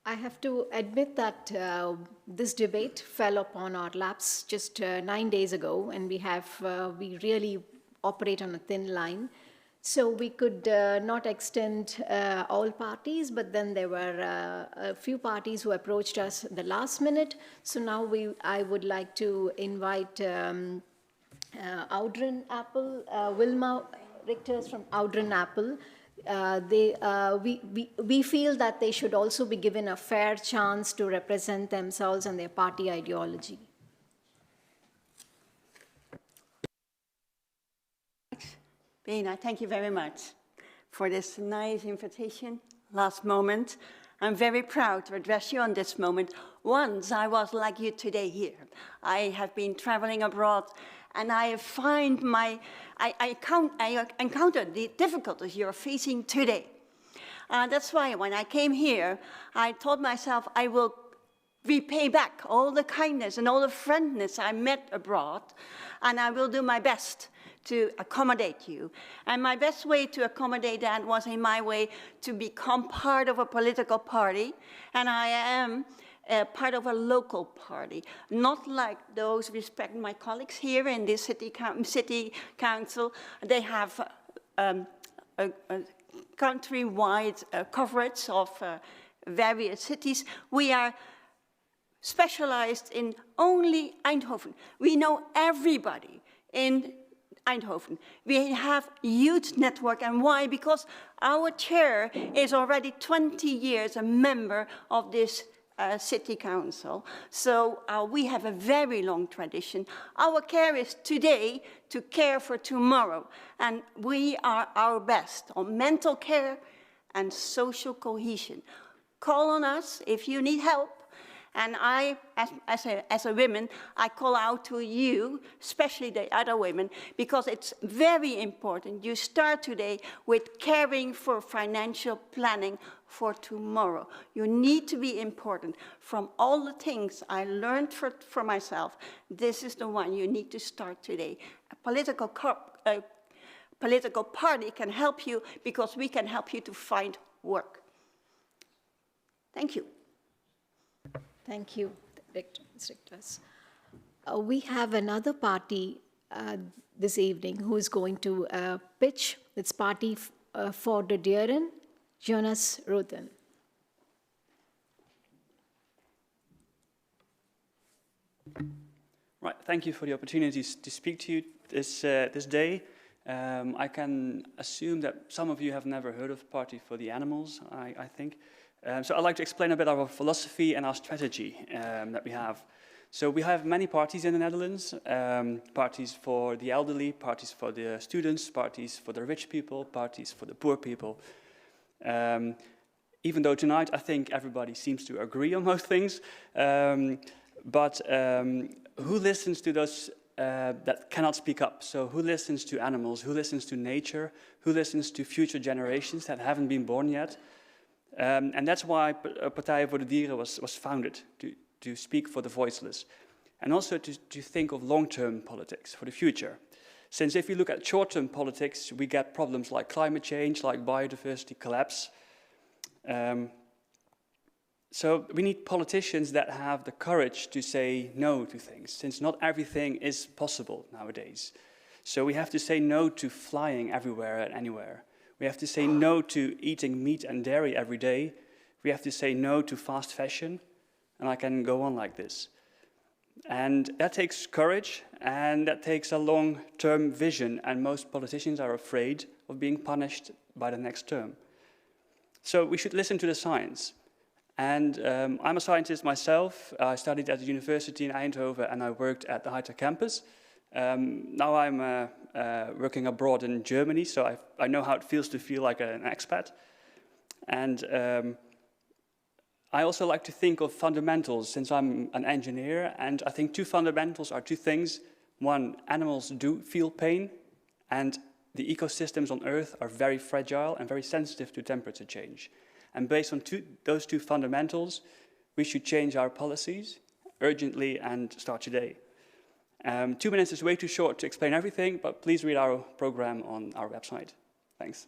I have to admit that this debate fell upon our laps just 9 days ago, and we really operate on a thin line. So we could not extend all parties, but then there were a few parties who approached us the last minute. So now I would like to invite Ouderen Appel, Wilma, Richter from Ouderen Appel. We feel that they should also be given a fair chance to represent themselves and their party ideology. Beena, thank you very much for this nice invitation. Last moment. I'm very proud to address you on this moment. Once I was like you today here. I have been traveling abroad and I encountered the difficulties you're facing today. That's why when I came here, I told myself I will repay back all the kindness and all the friendliness I met abroad, and I will do my best to accommodate you. And my best way to accommodate that was in my way to become part of a political party, and I am part of a local party, not like those respect my colleagues here in this city council. They have a country-wide coverage of various cities. We are specialized in only Eindhoven. We know everybody in Eindhoven. We have a huge network, and why? Because our chair is already 20 years a member of this city council. So we have a very long tradition. Our care is today to care for tomorrow, and we are our best on mental care and social cohesion. Call on us if you need help. And I, as a woman, I call out to you, especially the other women, because it's very important. You start today with caring for financial planning for tomorrow. You need to be important. From all the things I learned for myself, this is the one you need to start today. A political party can help you because we can help you to find work. Thank you. Thank you, Richter. We have another party this evening who is going to pitch its party for the Dieren, Jonas, Roothan. Right, thank you for the opportunity to speak to you this day. I can assume that some of you have never heard of Partij for the Animals, I think. So I'd like to explain a bit of our philosophy and our strategy that we have. So we have many parties in the Netherlands, parties for the elderly, parties for the students, parties for the rich people, parties for the poor people. Even though tonight I think everybody seems to agree on most things, but who listens to those that cannot speak up? So who listens to animals, who listens to nature, who listens to future generations that haven't been born yet? And that's why Partij, voor Dieren was founded, to speak for the voiceless. And also to think of long-term politics for the future. Since if you look at short-term politics, we get problems like climate change, like biodiversity collapse. So we need politicians that have the courage to say no to things, since not everything is possible nowadays. So we have to say no to flying everywhere and anywhere. We have to say no to eating meat and dairy every day. We have to say no to fast fashion. And I can go on like this. And that takes courage, and that takes a long-term vision. And most politicians are afraid of being punished by the next term. So we should listen to the science. And I'm a scientist myself. I studied at the university in Eindhoven, and I worked at the Richter campus. Now I'm working abroad in Germany, so I know how it feels to feel like an expat. And I also like to think of fundamentals, since I'm an engineer, and I think two fundamentals are two things. One, animals do feel pain, and the ecosystems on Earth are very fragile and very sensitive to temperature change. And based on those two fundamentals, we should change our policies urgently and start today. 2 minutes is way too short to explain everything, but please read our program on our website. Thanks.